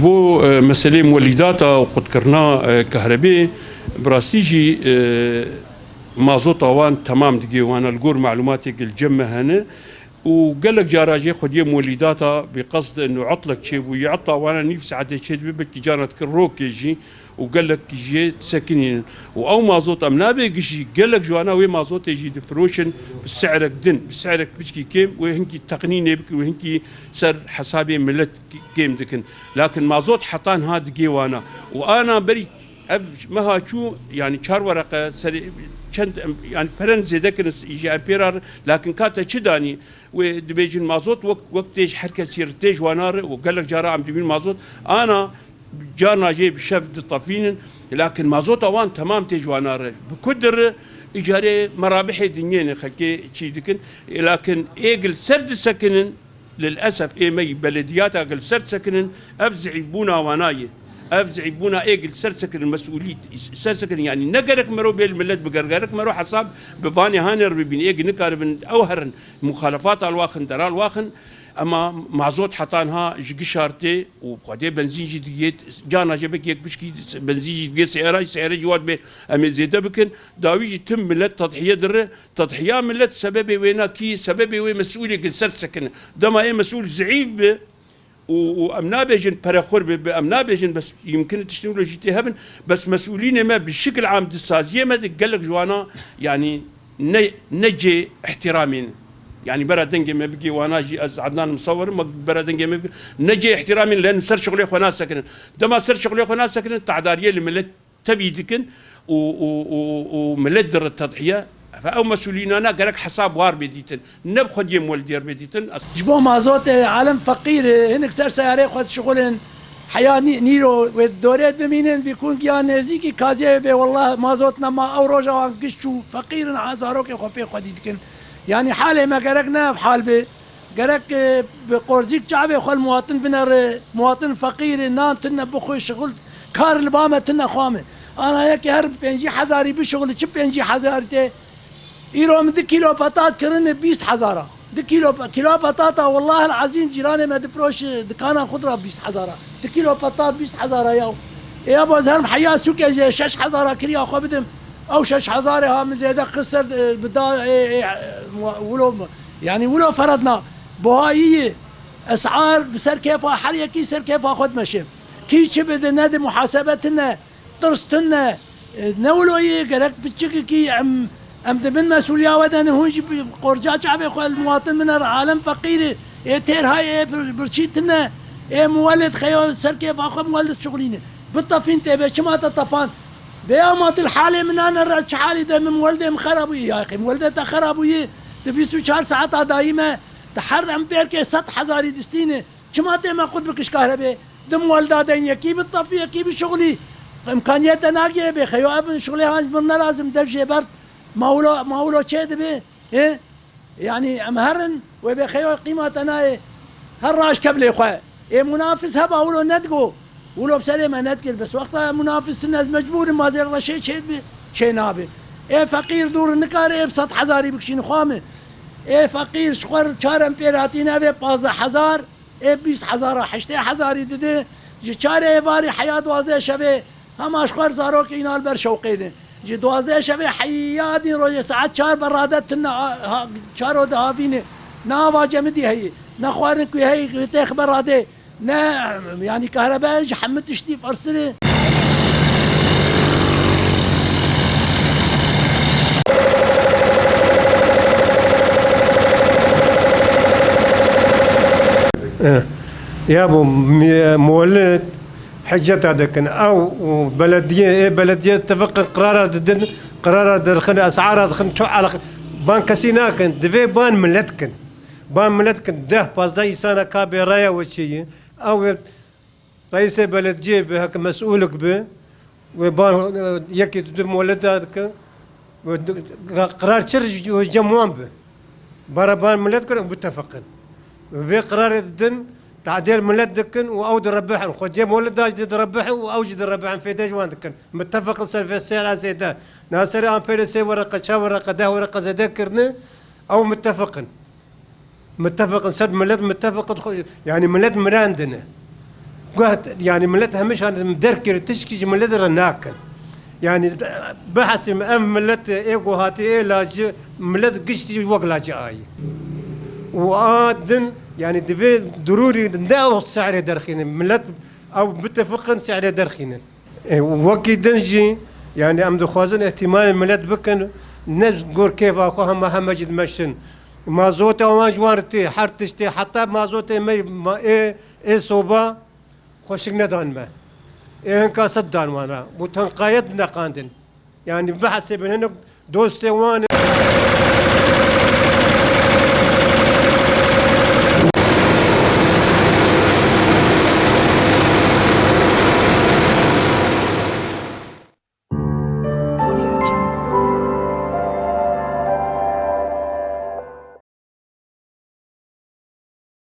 جبو مسألة مولداتها وقد كرنا كهرباء براستيجي مازوطا وان تمام دقي وانا الجور معلوماتك الجمة هنا وقال لك جاراجي خدي مولداتها بقصد انه عطلك شيء ويعطى وانا نفس عاد شيء بك جانت كروك يجي وقال لك يجي ساكنين او مازوط ام نابي يجي قال لك جوانا وي مازوط يجي دفروشن بسعرك دن بسعرك بشكي كيم وهنكي تقنين بك وهنكي سر حسابي ملت كيم دكن لكن مازوط حطان هاد جيوانا وانا بري ما شو يعني شهر ورقه كنت يعني برنزي ذكر يجي امبيرار لكن كانت تشداني ودبيج المازوت وقت ايش حركه سيرتيج ونار وقال لك جارا عم تبين مازوت انا جانا جيب شفد الطفين لكن مازوت اوان تمام تيج ونار بقدر ايجاري مرابح دنيين خلكي شي دكن لكن ايقل سرد سكنن للاسف ايمي بلديات اقل سرد سكنن افزعي بونا ونايه افزعي بونا ايقل سرسكن المسؤوليه سرسكن يعني نقرك مرو بالملت بقرقرك مرو حساب بباني هانر بين ايق نكار بن اوهرن مخالفات الواخن درا الواخن اما معزوت حطانها جشارتي وبقدي بنزين جديد جانا جبك يك بشكي بنزين جديد سياره جواد به ام زيده بكن داوي تم ملت تضحيه در تضحيه ملت سببي وينا كي سببي وين مسؤوليه سرسكن دما اي مسؤول زعيف به وامنا بيجن برخور بامنا بيجن بس يمكن تشتغلوا جي تهبن بس مسؤولين ما بشكل عام دسازيه ما قال لك جوانا يعني نجي احترامين يعني برا دنجي ما بقي وانا جي عدنان مصور ما برا دنجي ما بقي نجي احترامين لان سر شغلي اخوانا ساكن دما سر شغلي اخوانا ساكن تعداريه اللي تبي دكن وملت در التضحيه فأو مسؤولين أنا قالك حساب وار بديتن نبخد يم والدير بديتن جبوه مازوت عالم فقير هنك سر سيارة خد شغلن حياة نيرو والدورات بمينن بيكون كيان نزيكي كازيه بي والله مازوتنا ما أو روجا وان قشو فقير عزاروك خبي خديتكن يعني حالة ما قالكنا بحال بي قالك بقرزيك شعبي خل مواطن بنر مواطن فقير نان تنا بخوي شغل كار البامة تنا خوامه أنا هيك هرب بنجي حزاري بشغل شو بنجي حزارتي إيرو من 2 كيلو بطاط كرن 20,000 2 كيلو بطاطا والله العظيم جيراني ما دفروش دكانة خضرة 20,000 2 كيلو بطاط 20,000 يا ابو زهر حياه سوق 6,000 كريا اخو بدم او 6,000 ها من زيادة خسر بدا ولو يعني ولو فرضنا بهاي اسعار بسر كيف حاليا كي سر كيف اخذ ماشي كي شبد نادي محاسبتنا طرستنا نولو يقرك بتشكي كي ام من مسؤوليه ودن هونجي قرجا شعبي خو المواطن من العالم فقير تير هاي برشيتنا مولد خيو سر كيف اخو مولد شغلينه بالطفين تبي شما تطفان بيامات الحاله من انا رش حالي دم مولده مخربوي يا اخي مولده خربوي تبي 4 ساعات دايمه تحر امبير كي 6,000 دستينه شما ما قلت بكش كهرباء دم ولده دنيا كي بالطفيه كي بشغلي امكانيات ناقيه بخيو ابن شغلي هاج من لازم دفشي برد ما هو شيء به إيه يعني امهرن وبخيو قيمه انا هالراش كبلي اخويا إيه منافس هبا ولو ندقو ولو بسلامه ندقر بس وقتها منافس الناس مجبور ما زي الرشيد شيء نابي إيه فقير دور النكار إيه بسط حزاري بكشين خامه إيه فقير شخور 4 امبيراتينا به 15,000 إيه 20,000 8,000 دده جي 4 باري حياه وازه شبه هم اشخار زاروك ينال بر شوقينه جي 12 شبه حيادي روج ساعات 4 برادت 4 دهافينه ناوا جمدي هي نخوارن كي هي تخ براده نا يعني كهرباء حمت تشتي فرستني يا ابو مولد حجة هذاك او بلديه اتفق قرارات دخل اسعار دخل على بان كسيناكن دفي بان ملتكن ده بازاي سنه كابي رايا وشي او رئيس بلديه بهك مسؤولك به وبان يكي تدم ولد هذاك قرار شرج جموان به بربان ملتكن متفقين في قرار الدن تعديل ملت دكن واود ربحن خد جيب مولد داج ربحن واوجد ربحن في دجوان دكن متفق صار في السير على زيدا ناصر امبير سي ورقه شا ورقه ده ورقه ذكرنا او متفق صار ملت متفق يعني ملت مراندنا قهت يعني ملتها مش هذا مدركر تشكي ملت رناكن يعني بحث ام ملت ايجو هاتي إيه لاج ملت قشتي وقلا جاي وادن يعني دفي ضروري نداو سعر درخين ملت او بتفقن سعر درخين وكي دنجي يعني ام دخوازن اهتمام ملت بكن نذكر كيف اخوها محمد مشن مازوتا وانجوارتي حرتشتي حتى مازوتا ما ايه صوبا خوشك ندان ما إيه إنك صدان وانا وتنقايدنا قاندن يعني بحث بين دوستي وانا